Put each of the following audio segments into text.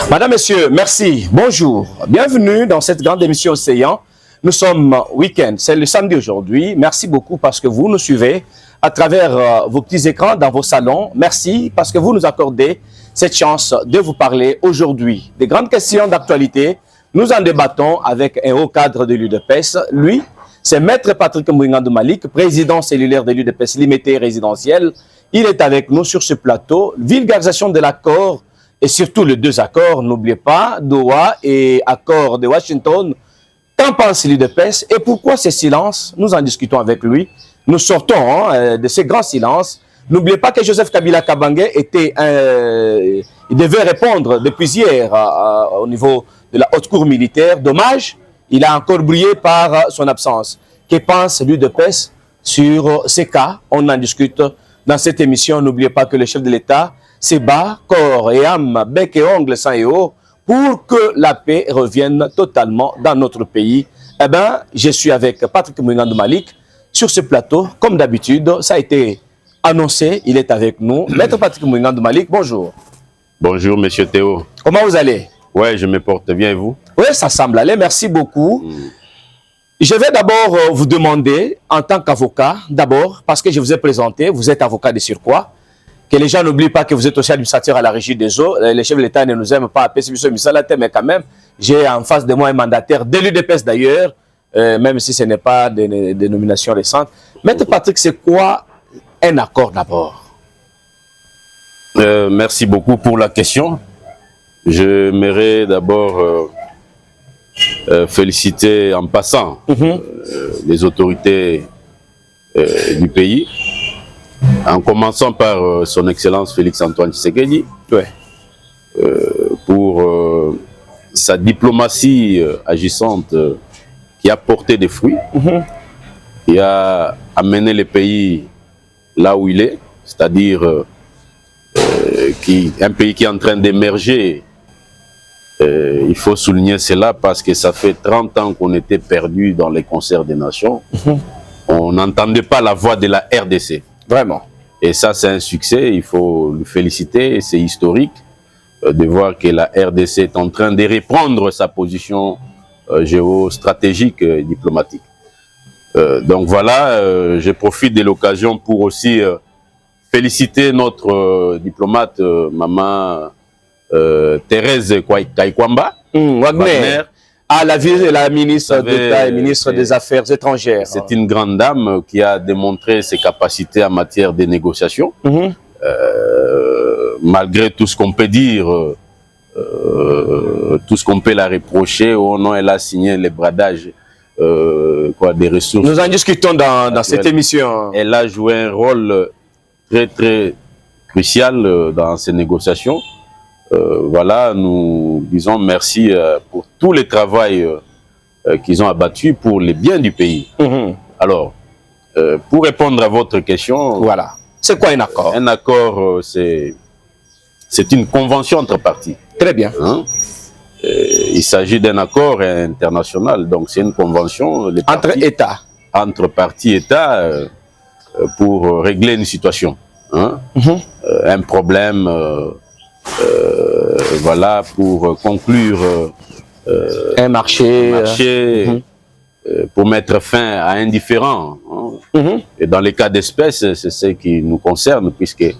Madame, Messieurs, merci. Bonjour. Bienvenue dans cette grande émission Océan. Nous sommes week-end, c'est le samedi aujourd'hui. Merci beaucoup parce que vous nous suivez à travers vos petits écrans dans vos salons. Merci parce que vous nous accordez cette chance de vous parler aujourd'hui des grandes questions d'actualité. Nous en débattons avec un haut cadre de l'UDPS. Lui, c'est Maître Patrick Mouingandou Malik, président cellulaire de l'UDPS limité résidentiel. Il est avec nous sur ce plateau. Vulgarisation de l'accord et surtout les deux accords. N'oubliez pas, Doha et accord de Washington. Qu'en pense l'UDPS et pourquoi ces silences? Nous en discutons avec lui. Nous sortons de ces grands silences. N'oubliez pas que Joseph Kabila Kabange il devait répondre depuis hier au niveau de la haute cour militaire. Dommage, il a encore brillé par son absence. Que pense l'UDPS sur ces cas? On en discute dans cette émission. N'oubliez pas que le chef de l'État se bat corps et âme, bec et ongles, sang et eau, pour que la paix revienne totalement dans notre pays. Eh bien, je suis avec Patrick Mouingandou Malik sur ce plateau. Comme d'habitude, ça a été annoncé, il est avec nous. Maître Patrick Mouingandou Malik, bonjour. Bonjour, monsieur Théo. Comment vous allez? Oui, je me porte bien, et vous? Oui, ça semble aller, merci beaucoup. Je vais d'abord vous demander, en tant qu'avocat, d'abord, parce que je vous ai présenté, vous êtes avocat de surcroît, que les gens n'oublient pas que vous êtes aussi administrateur à la régie des eaux. Les chefs de l'État ne nous aiment pas à PCB, mais quand même, j'ai en face de moi un mandataire de l'UDPS d'ailleurs, même si ce n'est pas des nominations récentes. Maître Patrick, c'est quoi un accord d'abord? Merci beaucoup pour la question. J'aimerais d'abord féliciter en passant les autorités du pays, en commençant par son Excellence Félix-Antoine Tshisekedi, pour sa diplomatie agissante qui a porté des fruits, qui a amené le pays là où il est, c'est-à-dire un pays qui est en train d'émerger. Il faut souligner cela parce que ça fait 30 ans qu'on était perdu dans les concerts des nations. On n'entendait pas la voix de la RDC. Vraiment. Et ça, c'est un succès, il faut le féliciter, c'est historique de voir que la RDC est en train de reprendre sa position géostratégique et diplomatique. Donc voilà, je profite de l'occasion pour aussi féliciter notre diplomate, maman Thérèse Kaikwamba, Wagner. À la ministre d'État et ministre des Affaires étrangères. C'est une grande dame qui a démontré ses capacités en matière de négociation. Malgré tout ce qu'on peut dire, tout ce qu'on peut la reprocher, oh non, elle a signé les bradages des ressources. Nous en discutons dans cette émission. Elle a joué un rôle très crucial dans ces négociations. Voilà, nous disons merci pour tout le travail qu'ils ont abattu pour le bien du pays. Alors, pour répondre à votre question... Voilà. C'est quoi un accord? Un accord, c'est une convention entre parties. Très bien. Il s'agit d'un accord international, donc c'est une convention... Entre États. Entre parties États pour régler une situation. Un problème... voilà, pour conclure un marché, pour mettre fin à un différend. Et dans les cas d'espèce, c'est ce qui nous concerne, puisque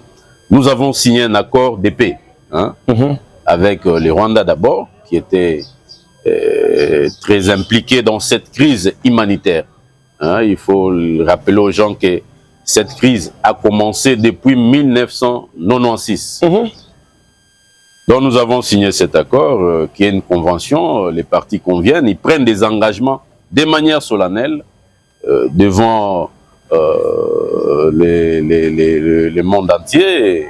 nous avons signé un accord de paix avec le Rwanda d'abord, qui était très impliqué dans cette crise humanitaire. Il faut rappeler aux gens que cette crise a commencé depuis 1996. Donc nous avons signé cet accord qui est une convention, les parties conviennent, ils prennent des engagements de manière solennelle devant le monde entier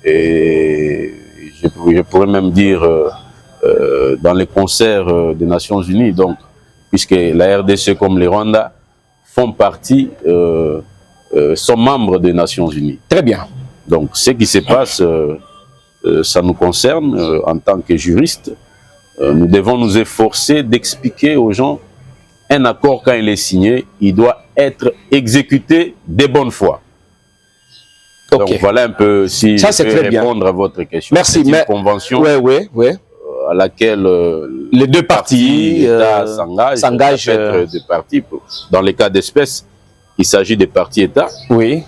et je pourrais même dire dans les concerts des Nations Unies, donc, puisque la RDC comme le Rwanda font partie, sont membres des Nations Unies. Très bien. Donc ce qui se passe... ça nous concerne en tant que juristes. Nous devons nous efforcer d'expliquer aux gens un accord, quand il est signé, il doit être exécuté de bonne foi. Donc voilà un peu si ça, je peux répondre à votre question. Merci. C'est une convention à laquelle les deux parties s'engagent, de parties. Dans les cas d'espèce, il s'agit des parties États. Oui.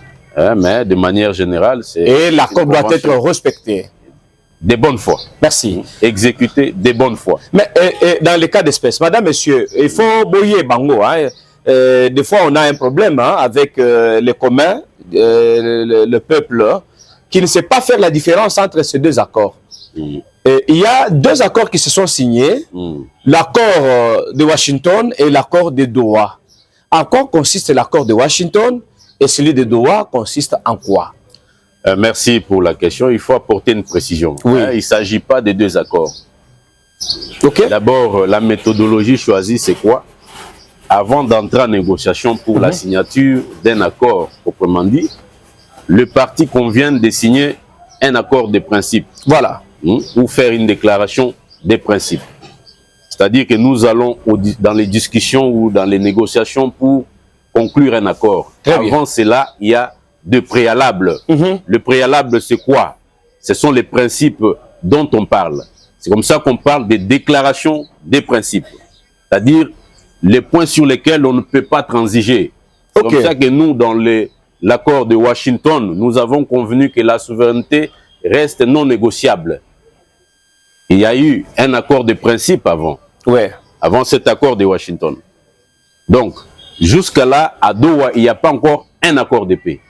Mais de manière générale, c'est... Et l'accord doit être respecté. De bonne foi. Merci. Exécuté de bonne foi. Mais dans les cas d'espèce, madame, monsieur, il faut boyer bango. Hein. Des fois, on a un problème avec les communs, le peuple, qui ne sait pas faire la différence entre ces deux accords. Il y a deux accords qui se sont signés, l'accord de Washington et l'accord de Doha. En quoi consiste l'accord de Washington et celui de Doha consiste en quoi? Merci pour la question. Il faut apporter une précision. Oui. Il ne s'agit pas des deux accords. Okay. D'abord, la méthodologie choisie, c'est quoi? Avant d'entrer en négociation pour la signature d'un accord, proprement dit, le parti convient de signer un accord de principe. Voilà. Ou faire une déclaration des principes. C'est-à-dire que nous allons dans les discussions ou dans les négociations pour conclure un accord. Avant cela, il y a de préalables. Le préalable, c'est quoi? Ce sont les principes dont on parle. C'est comme ça qu'on parle des déclarations des principes. C'est-à-dire les points sur lesquels on ne peut pas transiger. C'est comme ça que nous, dans l'accord de Washington, nous avons convenu que la souveraineté reste non négociable. Il y a eu un accord de principe avant. Ouais. Avant cet accord de Washington. Donc, jusqu'à là, à Doha, il n'y a pas encore un accord de paix.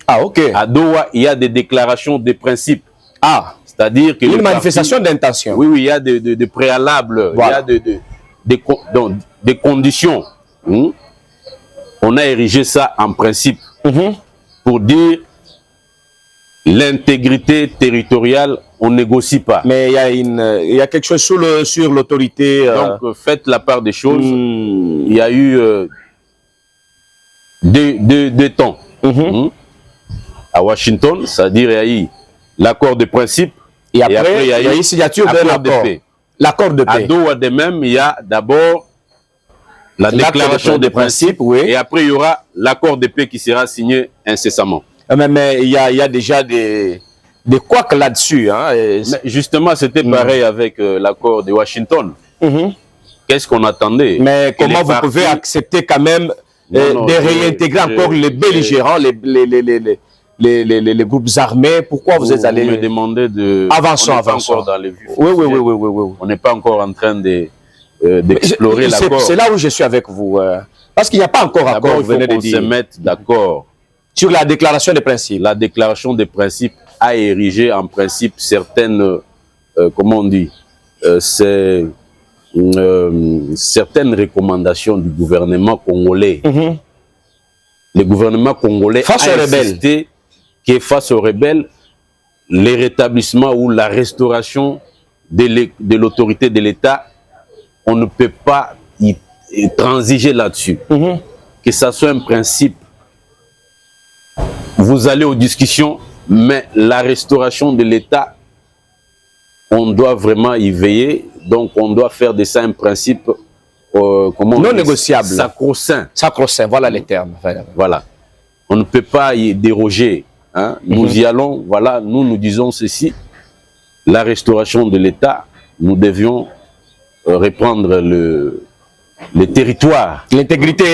Ah, ok. À Doha, il y a des déclarations de principe. Ah, c'est-à-dire que... une manifestation d'intention. Oui, oui, il y a des préalables, voilà. Il y a des conditions. On a érigé ça en principe pour dire l'intégrité territoriale, on ne négocie pas. Mais il y a quelque chose sur l'autorité. Donc, faites la part des choses. Il y a eu deux temps. À Washington, c'est-à-dire il y a eu l'accord de principe. Et après, il y a eu signature d'un accord. L'accord de paix. À Doha de même, il y a d'abord la déclaration de principe. Oui. Et après, il y aura l'accord de paix qui sera signé incessamment. Mais il y a déjà des couacs là-dessus. Hein, justement, c'était pareil avec l'accord de Washington. Qu'est-ce qu'on attendait? Mais comment vous pouvez accepter quand même de réintégrer encore les belligérants, les groupes armés? Pourquoi vous êtes allé... Vous me demandez de... Avançons. Dans les vues. Oui. On n'est pas encore en train d'explorer l'accord. C'est là où je suis avec vous. Parce qu'il n'y a pas encore accord, vous venez de dire. Il faut qu'on se mette d'accord. Sur la déclaration des principes. La déclaration des principes a érigé en principe certaines, comment on dit, certaines recommandations du gouvernement congolais. Le gouvernement congolais a insisté que face aux rebelles, le rétablissement ou la restauration de l'autorité de l'État, on ne peut pas y transiger là-dessus. Que ça soit un principe. Vous allez aux discussions, mais la restauration de l'État, on doit vraiment y veiller. Donc, on doit faire de ça un principe non négociable. Sacro-saint. Sacro-saint, voilà les termes. Voilà. On ne peut pas y déroger. Hein. Nous y allons, voilà, nous disons ceci. La restauration de l'État, nous devions reprendre les territoires. L'intégrité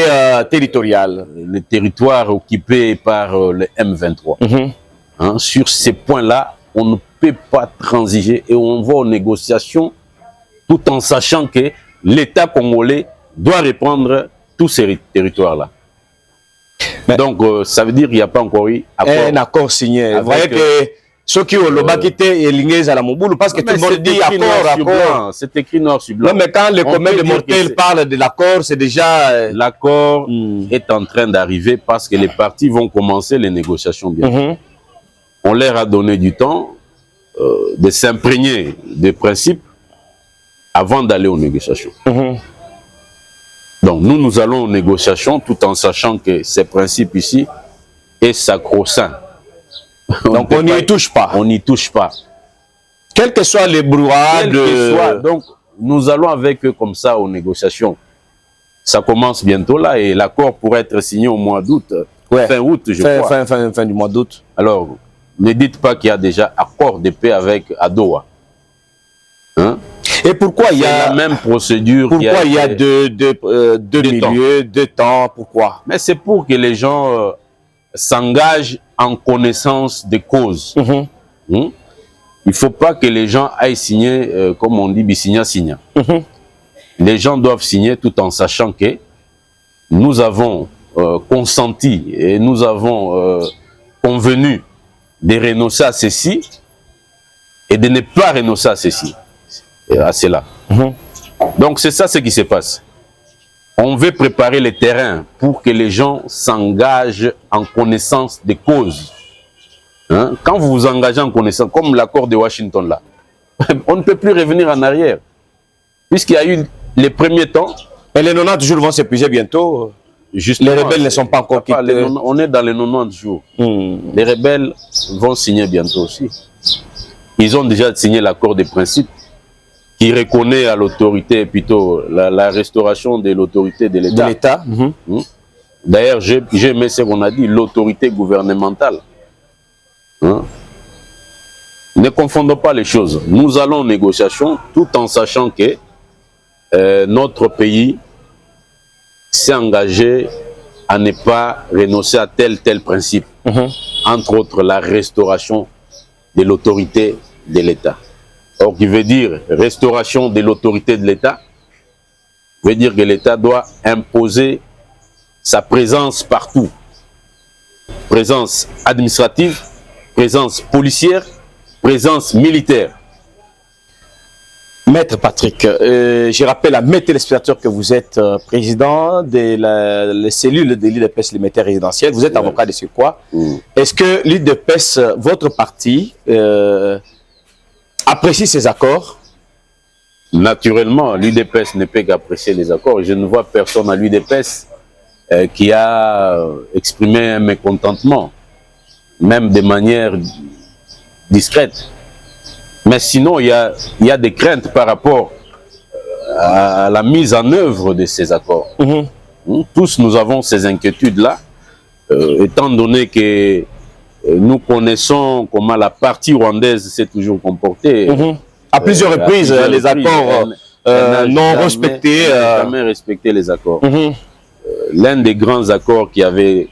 territoriale. Les territoires occupés par le M23. Hein, sur ces points-là, on ne peut pas transiger et on va aux négociations tout en sachant que l'État congolais doit reprendre tous ces territoires-là. Donc, ça veut dire qu'il n'y a pas encore eu un accord signé. Vous voyez que ceux qui ont le bakité et l'ingénieur à la Moboulou, parce que tout le monde dit accord. C'est écrit noir sur blanc. Non, mais quand les communs de mortels parlent de l'accord, c'est déjà... L'accord est en train d'arriver parce que les partis vont commencer les négociations bientôt. On leur a donné du temps de s'imprégner des principes avant d'aller aux négociations. Donc, nous allons aux négociations tout en sachant que ces principes ici est sacro-saint. Donc, on n'y touche pas. On n'y touche pas. Quels que soient les brouillades. Donc, nous allons avec eux comme ça aux négociations. Ça commence bientôt là et l'accord pourrait être signé au mois d'août. Fin août, je crois. Fin du mois d'août. Alors, ne dites pas qu'il y a déjà accord de paix avec Doha. Hein? Et pourquoi il y a la même procédure? Pourquoi il y a deux milieux, deux temps? Pourquoi? Mais c'est pour que les gens s'engagent en connaissance des causes. Il ne faut pas que les gens aillent signer, comme on dit, signa. Les gens doivent signer tout en sachant que nous avons consenti et nous avons convenu de renoncer à ceci et de ne pas renoncer à ceci, à cela. Donc c'est ça ce qui se passe. On veut préparer le terrain pour que les gens s'engagent en connaissance des causes. Hein? Quand vous vous engagez en connaissance, comme l'accord de Washington là, on ne peut plus revenir en arrière. Puisqu'il y a eu les premiers temps. Et les 90 jours vont s'épuiser bientôt. Justement, les rebelles ne sont pas encore quittés. On est dans les 90 jours. Les rebelles vont signer bientôt aussi. Ils ont déjà signé l'accord de principe qui reconnaît à l'autorité, plutôt la restauration de l'autorité de l'État. D'ailleurs, j'ai aimé ce qu'on a dit, l'autorité gouvernementale. Ne confondons pas les choses. Nous allons en négociation tout en sachant que notre pays s'est engagé à ne pas renoncer à tel principe. Entre autres, la restauration de l'autorité de l'État. Or, qui veut dire restauration de l'autorité de l'État, veut dire que l'État doit imposer sa présence partout. Présence administrative, présence policière, présence militaire. Maître Patrick, je rappelle à mes téléspectateurs que vous êtes président de la cellule de l'UDPS Liberté Résidentielle. Vous êtes avocat de surcroît. Est-ce que l'UDPS, votre parti, apprécie ces accords? Naturellement, l'UDPS ne peut qu'apprécier les accords. Je ne vois personne à l'UDPS qui a exprimé un mécontentement, même de manière discrète. Mais sinon, il y a des craintes par rapport à la mise en œuvre de ces accords. Tous nous avons ces inquiétudes-là, étant donné que nous connaissons comment la partie rwandaise s'est toujours comportée. À plusieurs reprises, les accords non respectés. Jamais respecté les accords. L'un des grands accords qui avait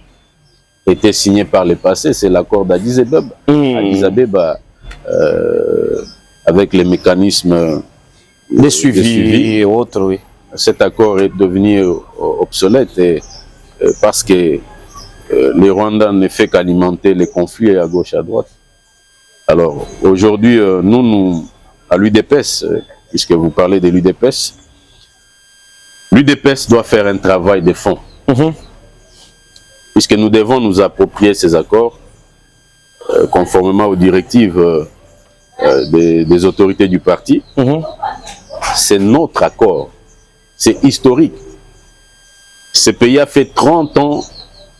été signé par le passé, c'est l'accord d'Addis Abeba. Avec les mécanismes de suivi et autres, oui. Cet accord est devenu obsolète parce que le Rwanda ne fait qu'alimenter les conflits à gauche et à droite. Alors aujourd'hui, nous, à l'UDPS, puisque vous parlez de l'UDPS, l'UDPS doit faire un travail de fond. Puisque nous devons nous approprier ces accords conformément aux directives des autorités du parti. C'est notre accord. C'est historique. Ce pays a fait 30 ans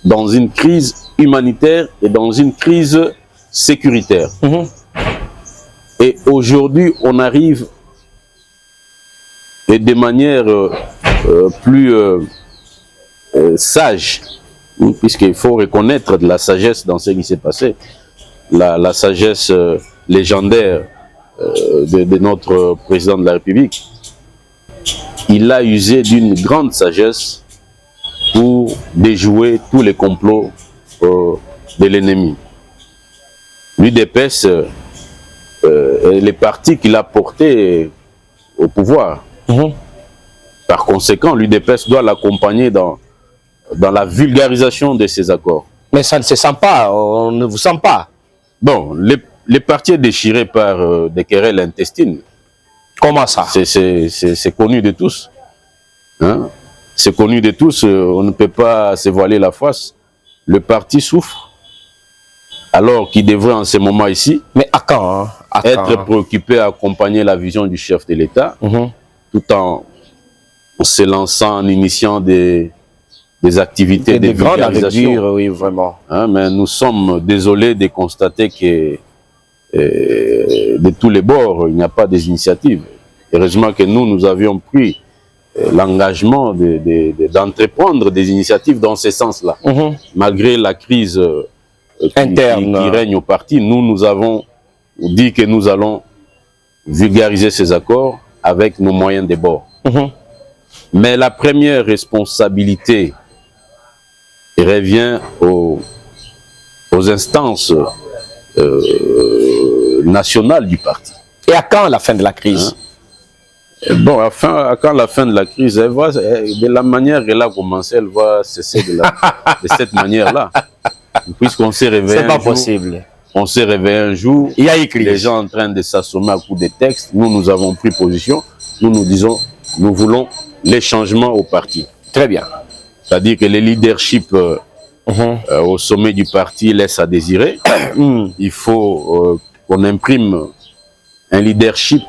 dans une crise humanitaire et dans une crise sécuritaire. Et aujourd'hui, on arrive et de manière plus sage, puisqu'il faut reconnaître de la sagesse dans ce qui s'est passé. La sagesse légendaire de notre président de la République. Il a usé d'une grande sagesse pour déjouer tous les complots de l'ennemi. L'UDPS est le parti qu'il a porté au pouvoir. Par conséquent, l'UDPS doit l'accompagner dans la vulgarisation de ces accords. Mais ça ne se sent pas, on ne vous sent pas. Bon, les partis déchirés par des querelles intestines. Comment ça? C'est connu de tous. Hein? C'est connu de tous, on ne peut pas se voiler la face. Le parti souffre, alors qu'il devrait en ce moment ici être préoccupé à accompagner la vision du chef de l'État, tout en se lançant, en initiant des activités de vulgarisation. Oui, vraiment. Hein, mais nous sommes désolés de constater que de tous les bords, il n'y a pas des initiatives. Heureusement que nous avions pris l'engagement d'entreprendre des initiatives dans ce sens-là. Malgré la crise interne qui règne au parti, nous avons dit que nous allons vulgariser ces accords avec nos moyens de bord. Mais la première responsabilité revient aux instances nationales du parti. Et à quand la fin de la crise? Bon, à quand la fin de la crise, de la manière qu'elle a commencé, elle va cesser de cette manière-là. Puisqu'on s'est réveillé. C'est pas possible. On s'est réveillé un jour, il y a eu crise. Les gens en train de s'assommer à coups de textes. Nous avons pris position. Nous disons, nous voulons les changements au parti. Très bien. C'est-à-dire que le leadership au sommet du parti laisse à désirer. Il faut qu'on imprime un leadership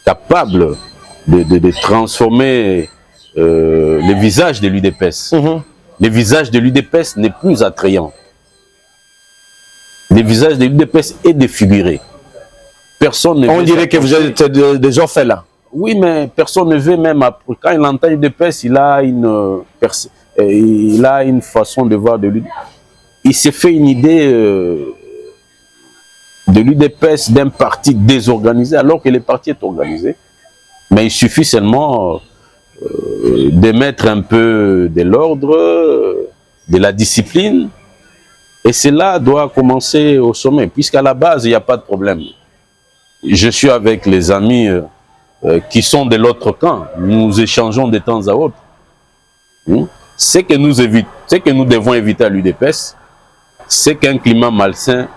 capable de transformer le visage de l'UDPS. Le visage de l'UDPS n'est plus attrayant. Le visage de l'UDPS est défiguré. Personne ne On dirait que vous êtes des orphelins. Oui, mais personne ne veut même... Quand il entend l'UDPS, il a une façon de voir de l'UDPS. Il s'est fait une idée de l'UDPS d'un parti désorganisé, alors que le parti est organisé. Mais il suffit seulement de mettre un peu de l'ordre, de la discipline. Et cela doit commencer au sommet, puisqu'à la base, il n'y a pas de problème. Je suis avec les amis qui sont de l'autre camp. Nous échangeons de temps à autre. Ce que nous devons éviter à l'UDPS, c'est qu'un climat malsain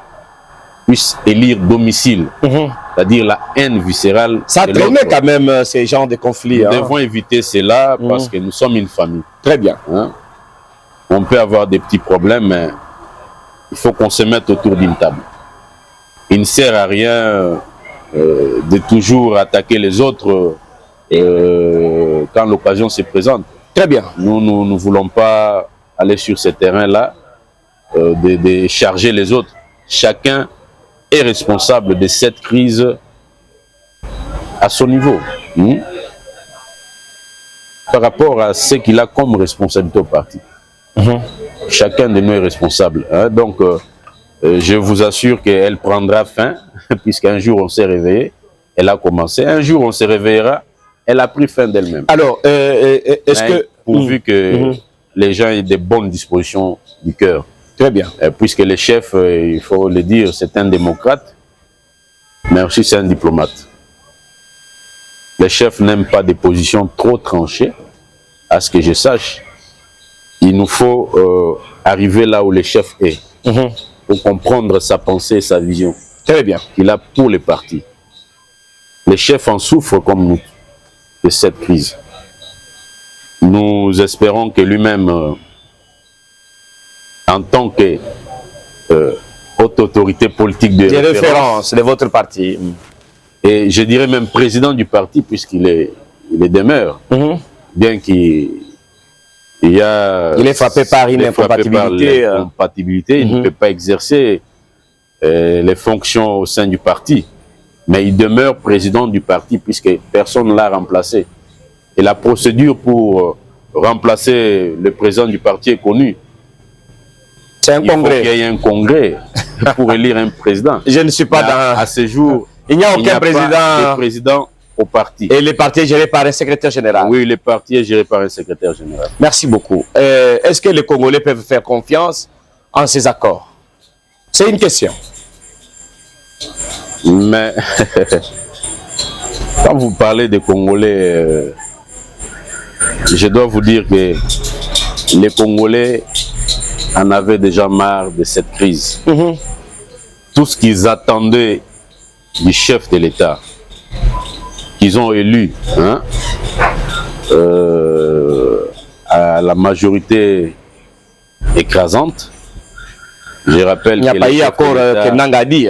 puisse élire domicile. C'est-à-dire la haine viscérale. Ça traînait quand même ces genres de conflits. Nous devons éviter cela parce que nous sommes une famille. Très bien. On peut avoir des petits problèmes, mais il faut qu'on se mette autour d'une table. Il ne sert à rien de toujours attaquer les autres quand l'occasion se présente. Très bien. Nous ne voulons pas aller sur ce terrain-là, de charger les autres. Chacun est responsable de cette crise à son niveau. Par rapport à ce qu'il a comme responsabilité au parti. Chacun de nous est responsable. Donc, je vous assure qu'elle prendra fin, puisqu'un jour on s'est réveillé, elle a commencé. Un jour on se réveillera, elle a pris fin d'elle-même. Alors, est-ce que... Pourvu que les gens aient des bonnes dispositions du cœur. Très bien. Puisque le chef, il faut le dire, c'est un démocrate, mais aussi c'est un diplomate. Le chef n'aime pas des positions trop tranchées, à ce que je sache. Il nous faut arriver là où le chef est, pour comprendre sa pensée et sa vision. Très bien. Qu'il a pour les partis. Le chef en souffre comme nous de cette crise. Nous espérons que lui-même, en tant que haute autorité politique de référence de votre parti, et je dirais même président du parti, puisqu'il demeure, bien qu'il il est frappé par une incompatibilité. Il ne peut pas exercer les fonctions au sein du parti. Mais il demeure président du parti puisque personne ne l'a remplacé. Et la procédure pour remplacer le président du parti est connue. C'est un congrès. Il faut qu'il y ait un congrès pour élire un président. Je ne suis pas dans... À ce jour, il n'y a aucun président au parti. Et le parti est géré par un secrétaire général. Oui, le parti est géré par un secrétaire général. Merci beaucoup. Est-ce que les Congolais peuvent faire confiance en ces accords? C'est une question. Mais quand vous parlez des Congolais, je dois vous dire que les Congolais en avaient déjà marre de cette crise. Tout ce qu'ils attendaient du chef de l'État, qu'ils ont élu à la majorité écrasante. Je rappelle il n'y a pas eu accord que Nangadi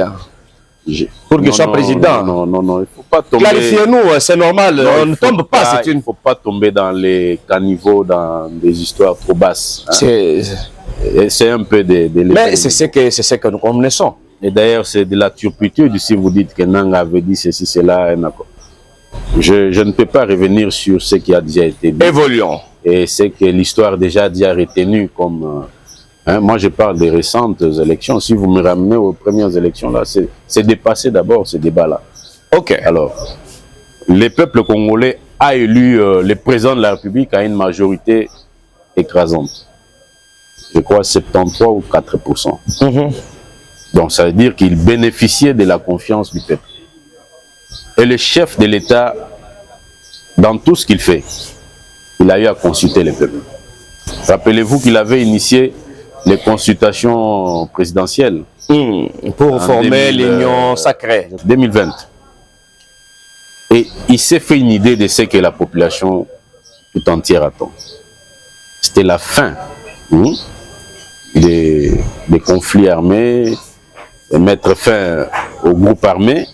pour qu'il soit président. Non, il ne faut pas tomber... Clarifiez-nous, c'est normal, non, on ne tombe pas. Il ne faut pas tomber dans les caniveaux, dans des histoires trop basses. C'est un peu mais c'est ce que nous connaissons. Et d'ailleurs, c'est de la turpitude si vous dites que Nanga avait dit ceci, cela. Je ne peux pas revenir sur ce qui a déjà été dit. Évoluons. Et c'est que l'histoire déjà retenue comme... moi, je parle des récentes élections. Si vous me ramenez aux premières élections, là, c'est dépassé d'abord ce débat-là. Ok. Alors, le peuple congolais a élu le président de la République à une majorité écrasante. Je crois 73 ou 4%. Donc ça veut dire qu'il bénéficiait de la confiance du peuple. Et le chef de l'État, dans tout ce qu'il fait, il a eu à consulter le peuple. Rappelez-vous qu'il avait initié les consultations présidentielles. Pour former l'union sacrée. 2020. Et il s'est fait une idée de ce que la population tout entière attend. C'était la fin des conflits armés, de mettre fin aux groupes armés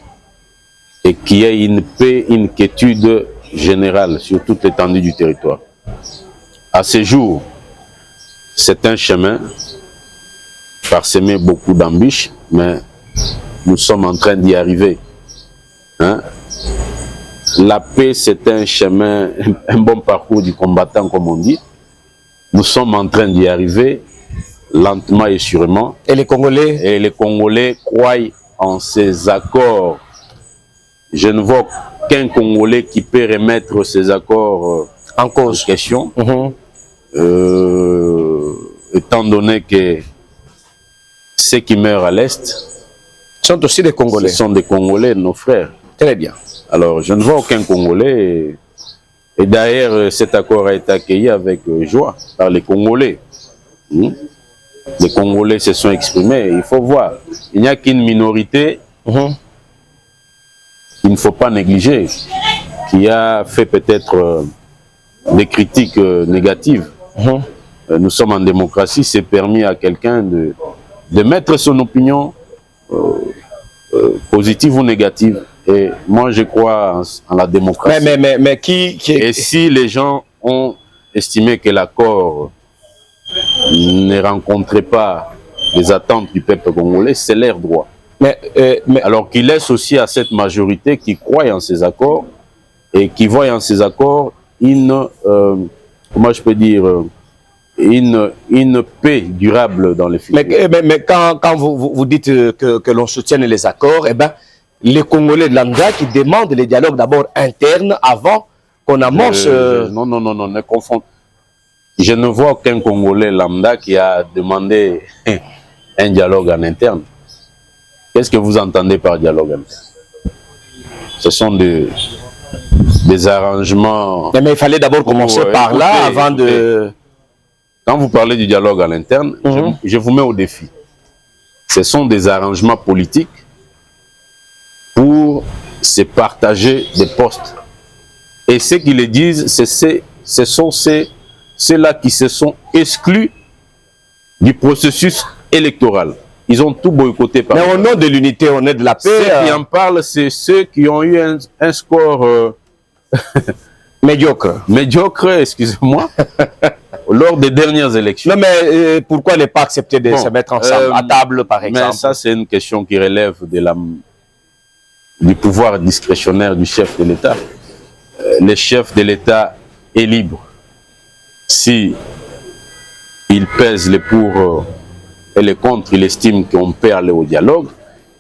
et qu'il y ait une paix, une quiétude générale sur toute l'étendue du territoire. À ce jour, c'est un chemin parsemé beaucoup d'embûches, mais nous sommes en train d'y arriver. Hein? La paix, c'est un chemin, un bon parcours du combattant, comme on dit. Nous sommes en train d'y arriver, lentement et sûrement. Et les Congolais? Et les Congolais croient en ces accords. Je ne vois qu'un Congolais qui peut remettre ces accords en cause, en question. Étant donné que ceux qui meurent à l'Est sont aussi des Congolais. Ce sont des Congolais, nos frères. Très bien. Alors, je ne vois aucun Congolais. Et d'ailleurs, cet accord a été accueilli avec joie par les Congolais. Les Congolais se sont exprimés. Il faut voir. Il n'y a qu'une minorité qu'il ne faut pas négliger, qui a fait peut-être des critiques négatives. Nous sommes en démocratie, c'est permis à quelqu'un de mettre son opinion positive ou négative. Et moi, je crois en la démocratie. Mais qui... Et si les gens ont estimé que l'accord ne rencontrait pas les attentes du peuple congolais, c'est leur droit. Alors qu'il laisse aussi à cette majorité qui croit en ces accords et qui voit en ces accords une, comment je peux dire, une paix durable dans les futurs. Mais quand vous dites que l'on soutienne les accords, eh ben, les Congolais de lambda qui demandent les dialogues d'abord internes avant qu'on amorce... Non, ne confondez. Je ne vois aucun Congolais lambda qui a demandé un dialogue en interne. Qu'est-ce que vous entendez par dialogue interne? Ce sont des arrangements... Mais il fallait d'abord commencer par là avant de... Quand vous parlez du dialogue à l'interne, je vous mets au défi. Ce sont des arrangements politiques pour se partager des postes. Et ceux qui le disent, ce sont ceux-là qui se sont exclus du processus électoral. Ils ont tout boycotté par... Mais au nom de l'unité, on est de la paix... Ceux qui en parlent, c'est ceux qui ont eu un score... médiocre. Médiocre, excusez-moi, lors des dernières élections. Non, mais pourquoi ne pas accepter de se mettre ensemble, à table, par exemple? Mais ça, c'est une question qui relève du pouvoir discrétionnaire du chef de l'État. Le chef de l'État est libre. Si il pèse les pour et les contre, il estime qu'on peut aller au dialogue.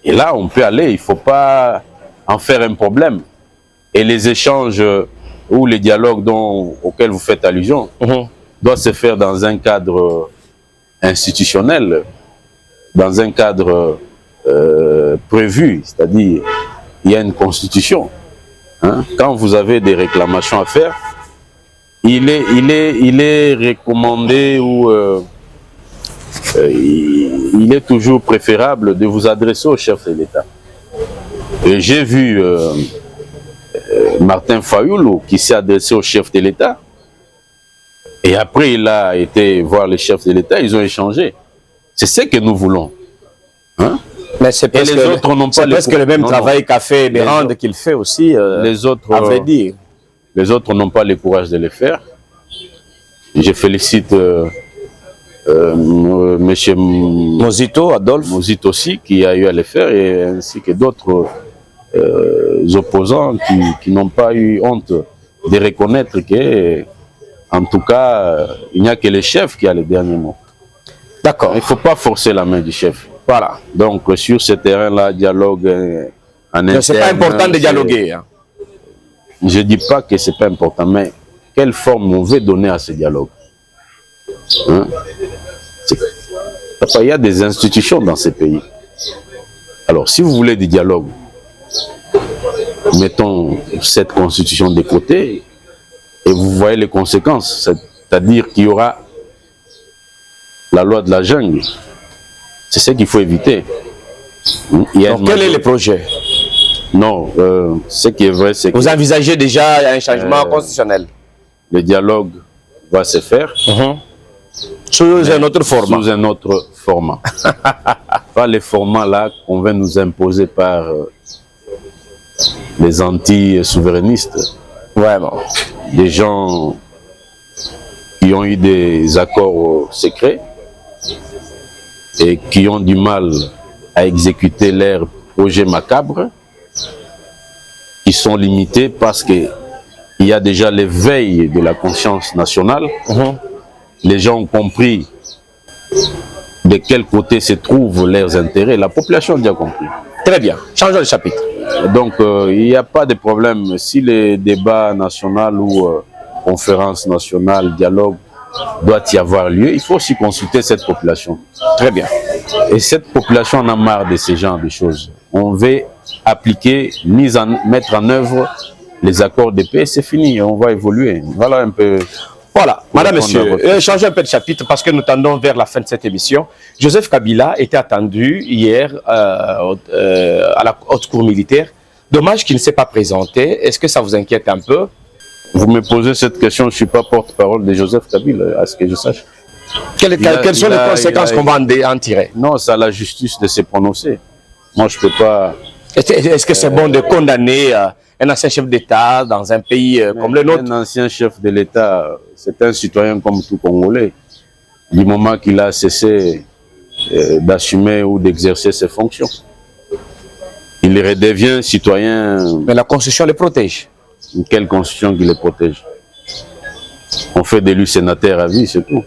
Et là, on peut aller, il ne faut pas en faire un problème. Et les échanges ou les dialogues auxquels vous faites allusion doivent se faire dans un cadre institutionnel, dans un cadre prévu, c'est-à-dire il y a une constitution. Quand vous avez des réclamations à faire, il est recommandé ou il est toujours préférable de vous adresser au chef de l'État. Et j'ai vu Martin Fayulu qui s'est adressé au chef de l'État. Et après, il a été voir le chef de l'État, ils ont échangé. C'est ce que nous voulons. Mais c'est presque le même travail qu'a fait Bérande qu'il fait aussi, les autres, à vrai dire. Les autres n'ont pas le courage de le faire. Je félicite M. Mozito, Adolphe. Mozito aussi, qui a eu à le faire, et ainsi que d'autres opposants qui n'ont pas eu honte de reconnaître que, en tout cas, il n'y a que le chef qui a le dernier mot. D'accord. Il ne faut pas forcer la main du chef. Voilà. Donc, sur ce terrain-là, dialogue C'est pas important de dialoguer. Hein. Je ne dis pas que ce n'est pas important, mais quelle forme on veut donner à ce dialogue? Hein? Il y a des institutions dans ces pays. Alors, si vous voulez du dialogue, mettons cette constitution de côté et vous voyez les conséquences, c'est-à-dire qu'il y aura la loi de la jungle. C'est ce qu'il faut éviter. Donc, quel est le projet? Non, ce qui est vrai, c'est que... Vous envisagez déjà un changement constitutionnel? Le dialogue va se faire. Sous un autre format. Sous un autre format. Pas les formats là qu'on veut nous imposer par les anti-souverainistes. Vraiment. Des gens qui ont eu des accords secrets et qui ont du mal à exécuter leurs projets macabres, qui sont limités parce qu'il y a déjà l'éveil de la conscience nationale. Les gens ont compris de quel côté se trouvent leurs intérêts. La population a déjà compris. Très bien. Changeons de chapitre. Donc, il n'y a pas de problème. Si les débats nationaux ou conférences nationales, dialogue, doit y avoir lieu, il faut aussi consulter cette population. Très bien. Et cette population en a marre de ce genre de choses. On veut appliquer, mettre en œuvre les accords de paix, c'est fini, on va évoluer. Voilà un peu... Voilà, madame, monsieur, changez un peu de chapitre parce que nous tendons vers la fin de cette émission. Joseph Kabila était attendu hier à la haute cour militaire. Dommage qu'il ne s'est pas présenté. Est-ce que ça vous inquiète un peu? Vous me posez cette question, je ne suis pas porte-parole de Joseph Kabila, à ce que je sache. Quelles sont les conséquences qu'on va en tirer? Non, c'est à la justice de se prononcer. Moi, je ne peux pas... Est-ce que c'est bon de condamner un ancien chef d'État dans un pays comme le nôtre? Un ancien chef de l'État, c'est un citoyen comme tout Congolais. Du moment qu'il a cessé d'assumer ou d'exercer ses fonctions, il redevient citoyen. Mais la Constitution le protège. Quelle Constitution qui le protège? On fait d'élu sénateur à vie, c'est tout.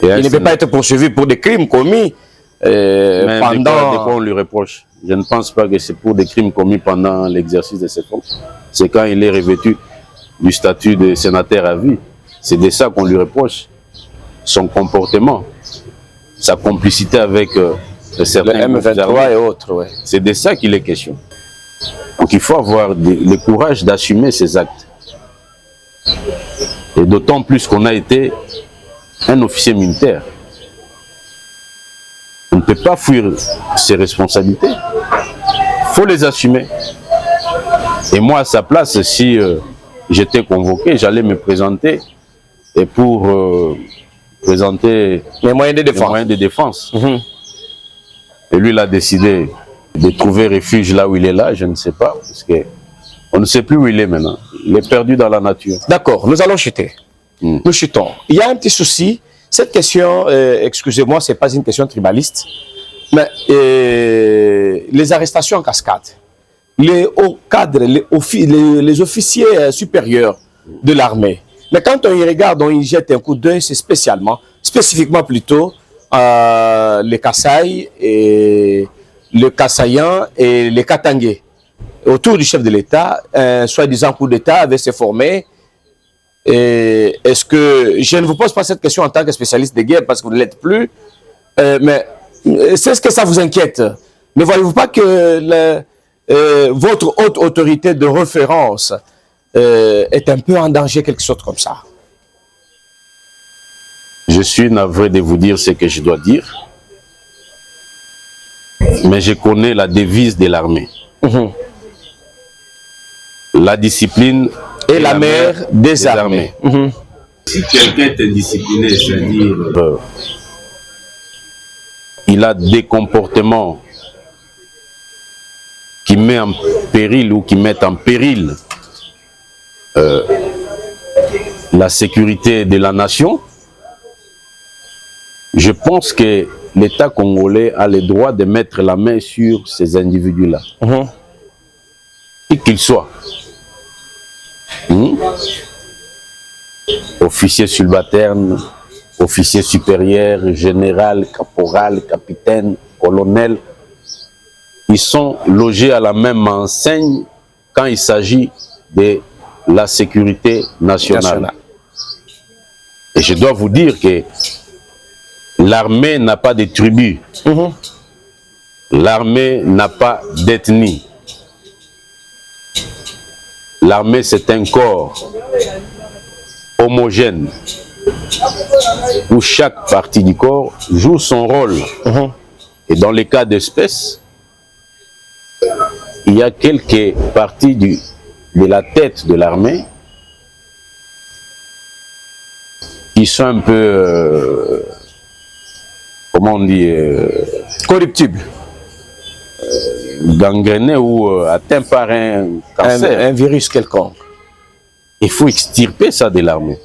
Il ne peut pas être poursuivi pour des crimes commis pendant... De quoi on lui reproche? Je ne pense pas que c'est pour des crimes commis pendant l'exercice de ses fonctions. C'est quand il est revêtu du statut de sénateur à vie. C'est de ça qu'on lui reproche. Son comportement, sa complicité avec certains le M23 et autres. Ouais. C'est de ça qu'il est question. Donc il faut avoir le courage d'assumer ses actes. Et d'autant plus qu'on a été un officier militaire. On ne peut pas fuir ses responsabilités. Il faut les assumer. Et moi, à sa place, si j'étais convoqué, j'allais me présenter et pour présenter les moyens de défense. Et lui, il a décidé de trouver refuge là où il est là, je ne sais pas, parce qu'on ne sait plus où il est maintenant. Il est perdu dans la nature. D'accord, nous allons chuter. Nous chutons. Il y a un petit souci. Cette question, excusez-moi, ce n'est pas une question tribaliste, mais les arrestations en cascade, les hauts cadres, les officiers supérieurs de l'armée. Mais quand on y regarde, on y jette un coup d'œil, c'est spécifiquement plutôt les Kasaï, et le Kassayan et les Katangé. Autour du chef de l'État, un soi-disant coup d'État avait se formé. Est-ce que, je ne vous pose pas cette question en tant que spécialiste de guerre parce que vous ne l'êtes plus, mais c'est ce que ça vous inquiète? Ne voyez-vous pas que votre haute autorité de référence est un peu en danger, quelque chose comme ça? Je suis navré de vous dire ce que je dois dire, mais je connais la devise de l'armée. La discipline est la mère des armées. Si quelqu'un est indiscipliné, c'est-à-dire il a des comportements qui mettent en péril ou qui mettent en péril la sécurité de la nation, je pense que l'État congolais a le droit de mettre la main sur ces individus-là. Qui qu'ils soient. Officier subalterne, officier supérieur, général, caporal, capitaine, colonel, ils sont logés à la même enseigne quand il s'agit de la sécurité nationale. Et je dois vous dire que l'armée n'a pas de tribus. L'armée n'a pas d'ethnie. L'armée, c'est un corps homogène où chaque partie du corps joue son rôle. Et dans les cas d'espèce, il y a quelques parties de la tête de l'armée qui sont un peu, comment on dit, corruptibles, gangrénés ou atteints par un cancer. Un virus quelconque. Il faut extirper ça de l'armée.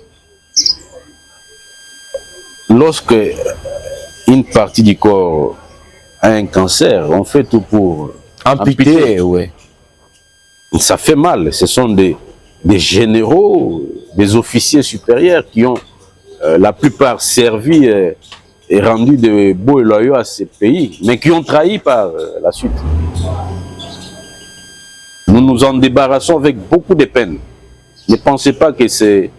Lorsque une partie du corps a un cancer, on fait tout pour amputer. Oui. Ça fait mal. Ce sont des généraux, des officiers supérieurs qui ont la plupart servi et rendu de beaux et loyaux à ces pays, mais qui ont trahi par la suite. Nous nous en débarrassons avec beaucoup de peine. Ne pensez pas que c'est...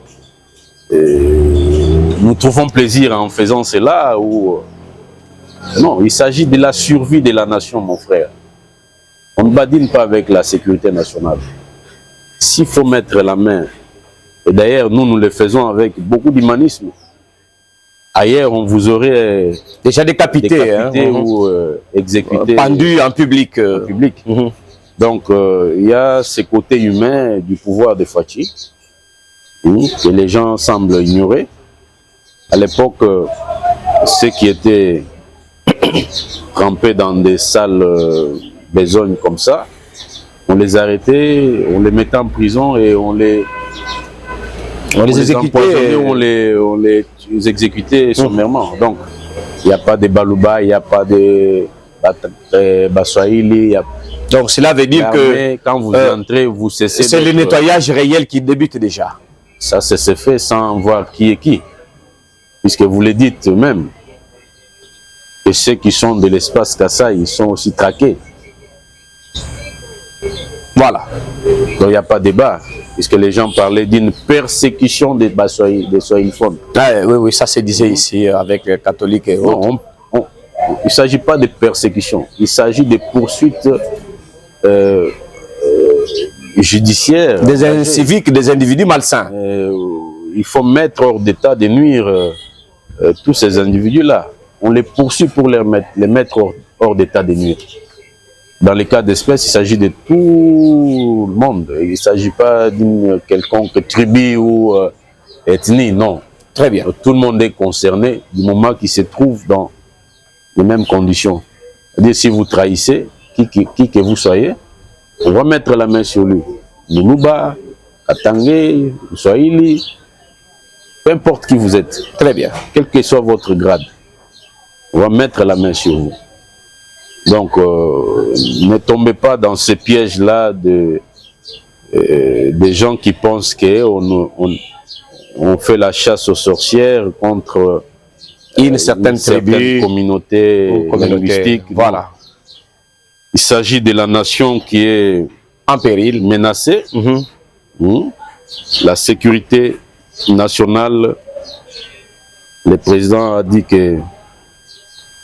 nous trouvons plaisir en faisant cela ou... Non, il s'agit de la survie de la nation, mon frère. On ne badine pas avec la sécurité nationale. S'il faut mettre la main, et d'ailleurs nous le faisons avec beaucoup d'humanisme. Ailleurs, on vous aurait déjà décapité ou exécuté. Pendu en public. Donc, il y a ce côté humain du pouvoir de Fachi que les gens semblent ignorer. À l'époque, ceux qui étaient trempés dans des salles besognes comme ça, on les arrêtait, on les mettait en prison et on les exécutait, on les exécutait sommairement. Donc, il n'y a pas de Balouba, il n'y a pas de Baswahili. Donc, cela veut dire que quand vous entrez, vous cessez. C'est le nettoyage réel qui débute déjà. Ça s'est fait sans voir qui est qui. Puisque vous le dites même. Et ceux qui sont de l'espace Kassai, ils sont aussi traqués. Voilà. Donc il n'y a pas de débat. Puisque les gens parlaient d'une persécution des Swahiliphones. Oui, ça se disait ici avec les catholiques et autres. Il ne s'agit pas de persécution. Il s'agit de poursuites judiciaires. Des inciviques, des individus malsains. Il faut mettre hors d'état de nuire tous ces individus-là. On les poursuit pour les mettre hors d'état de nuire. Dans les cas d'espèce, il s'agit de tout le monde. Il ne s'agit pas d'une quelconque tribu ou ethnie, non. Très bien. Tout le monde est concerné du moment qu'il se trouve dans les mêmes conditions. C'est-à-dire, si vous trahissez, qui que vous soyez, on va mettre la main sur lui. Moulouba, Katangé, Swahili, peu importe qui vous êtes. Très bien. Quel que soit votre grade, on va mettre la main sur vous. Donc, ne tombez pas dans ces pièges-là des gens qui pensent qu'on fait la chasse aux sorcières contre une certaine communauté linguistique. Voilà. Il s'agit de la nation qui est en péril, menacée. La sécurité nationale, le président a dit que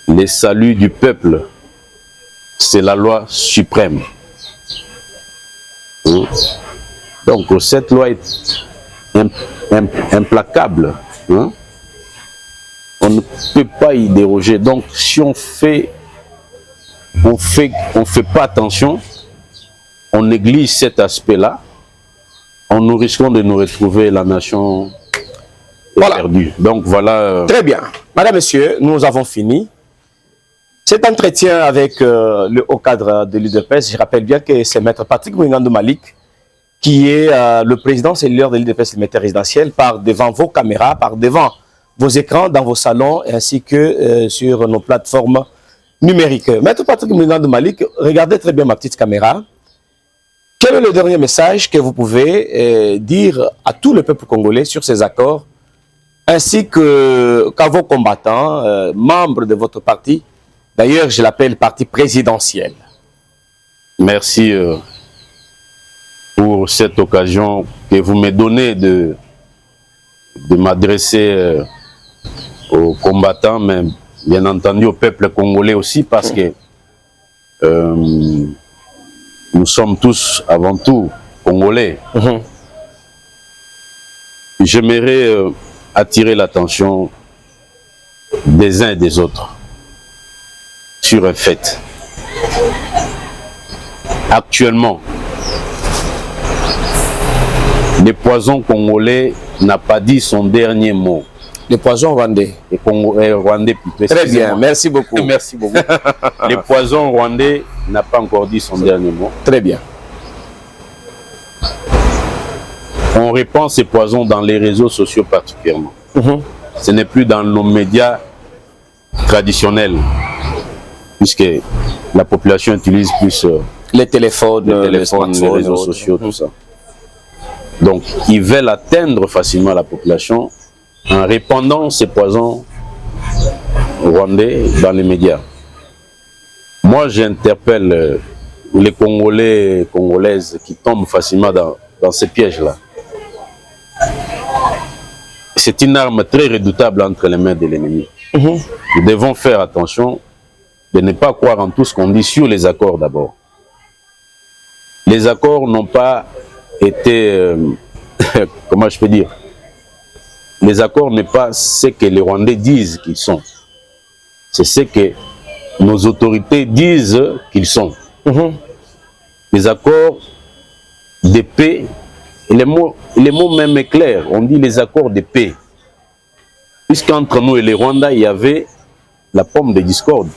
le salut du peuple, c'est la loi suprême. Donc cette loi est implacable. On ne peut pas y déroger. Donc si on fait pas attention, on néglige cet aspect-là, nous risquons de nous retrouver la nation perdue. Donc voilà. Très bien. Madame, Monsieur, nous avons fini. Cet entretien avec le haut cadre de l'UDPS, je rappelle bien que c'est Maître Patrick Mwingandou Malik qui est le président cellulaire de l'UDPS Limité Résidentiel par devant vos caméras, par devant vos écrans, dans vos salons ainsi que sur nos plateformes numériques. Maître Patrick Mwingandou Malik, regardez très bien ma petite caméra. Quel est le dernier message que vous pouvez dire à tout le peuple congolais sur ces accords ainsi qu'à vos combattants, membres de votre parti? D'ailleurs, je l'appelle parti présidentiel. Merci pour cette occasion que vous me donnez de m'adresser aux combattants, mais bien entendu au peuple congolais aussi, parce que nous sommes tous avant tout congolais. J'aimerais attirer l'attention des uns et des autres sur un fait. Actuellement, le poison congolais n'a pas dit son dernier mot. Le poison rwandais. Rwandais plutôt. Très bien, merci beaucoup. Merci beaucoup. Le poison rwandais n'a pas encore dit son dernier mot. Très bien. On répand ces poisons dans les réseaux sociaux particulièrement. Ce n'est plus dans nos médias traditionnels, puisque la population utilise plus les téléphones, les réseaux sociaux, tout ça. Donc, ils veulent atteindre facilement la population en répandant ces poisons rwandais dans les médias. Moi, j'interpelle les Congolais et Congolaises qui tombent facilement dans ces pièges-là. C'est une arme très redoutable entre les mains de l'ennemi. Nous devons faire attention de ne pas croire en tout ce qu'on dit sur les accords d'abord. Les accords n'ont pas été, comment je peux dire, les accords n'est pas ce que les Rwandais disent qu'ils sont. C'est ce que nos autorités disent qu'ils sont. Les accords de paix, les mots même est clair, on dit les accords de paix. Puisqu'entre nous et les Rwandais, il y avait la pomme de discorde.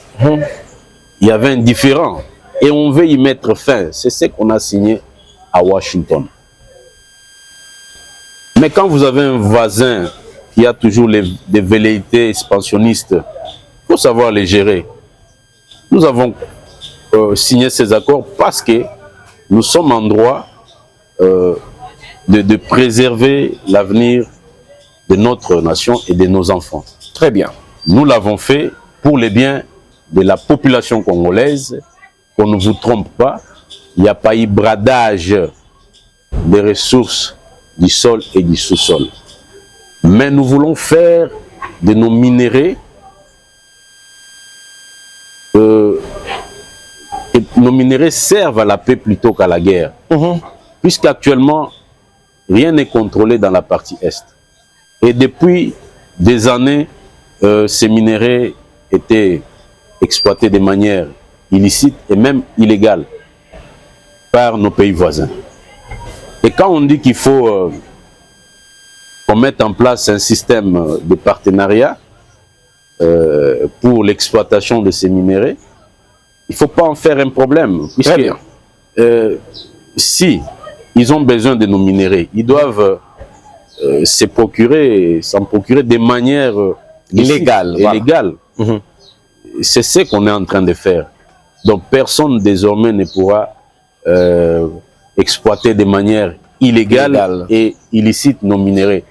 Il y avait un différend. Et on veut y mettre fin. C'est ce qu'on a signé à Washington. Mais quand vous avez un voisin qui a toujours des velléités expansionnistes, il faut savoir les gérer. Nous avons signé ces accords parce que nous sommes en droit de préserver l'avenir de notre nation et de nos enfants. Très bien. Nous l'avons fait pour le bien de la population congolaise. Qu'on ne vous trompe pas, il n'y a pas eu bradage des ressources du sol et du sous-sol. Mais nous voulons faire de nos minéraux, que nos minéraux servent à la paix plutôt qu'à la guerre. Puisqu'actuellement, rien n'est contrôlé dans la partie Est. Et depuis des années, ces minéraux étaient exploités de manière illicite et même illégale par nos pays voisins. Et quand on dit qu'il faut qu'on mette en place un système de partenariat pour l'exploitation de ces minéraux, il ne faut pas en faire un problème. Puisque si ils ont besoin de nos minéraux, ils doivent s'en procurer de manière illégale. C'est ce qu'on est en train de faire. Donc personne désormais ne pourra exploiter de manière illégale et illicite nos minéraux.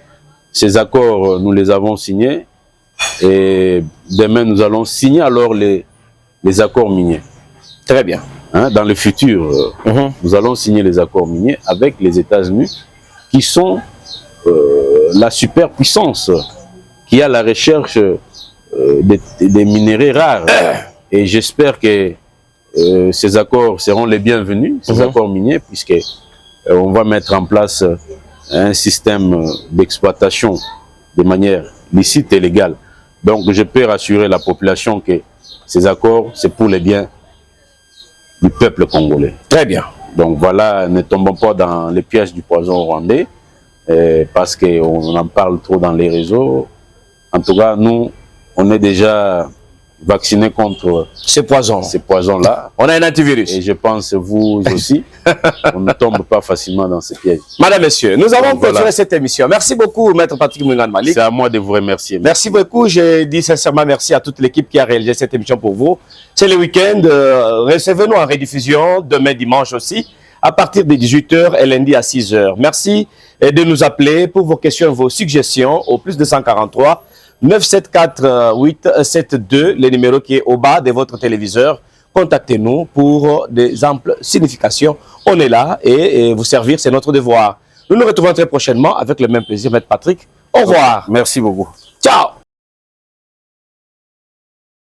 Ces accords, nous les avons signés et demain nous allons signer alors les accords miniers. Très bien. Dans le futur, nous allons signer les accords miniers avec les États-Unis qui sont la superpuissance qui a la recherche des minéraux rares. Et j'espère que ces accords seront les bienvenus, ces accords miniers, puisque on va mettre en place un système d'exploitation de manière licite et légale. Donc je peux rassurer la population que ces accords, c'est pour le bien du peuple congolais. Très bien. Donc voilà, ne tombons pas dans les pièges du poison rwandais, parce qu'on en parle trop dans les réseaux. En tout cas, nous, on est déjà vaccinés contre ces poisons-là. On a un antivirus. Et je pense vous aussi, on ne tombe pas facilement dans ces pièges. Madame, Messieurs, nous avons clôturé cette émission. Merci beaucoup, Maître Patrick Mungane Malik. C'est à moi de vous remercier. Merci beaucoup. Je dis sincèrement merci à toute l'équipe qui a réalisé cette émission pour vous. C'est le week-end. Recevez-nous en rediffusion demain dimanche aussi, à partir de 18h et lundi à 6h. Merci de nous appeler pour vos questions, vos suggestions au plus 243 974 872, le numéro qui est au bas de votre téléviseur. contactez-nous pour des amples significations. On est là et vous servir, c'est notre devoir. Nous nous retrouvons très prochainement avec le même plaisir, Maître Patrick. Au revoir. Merci beaucoup. Ciao.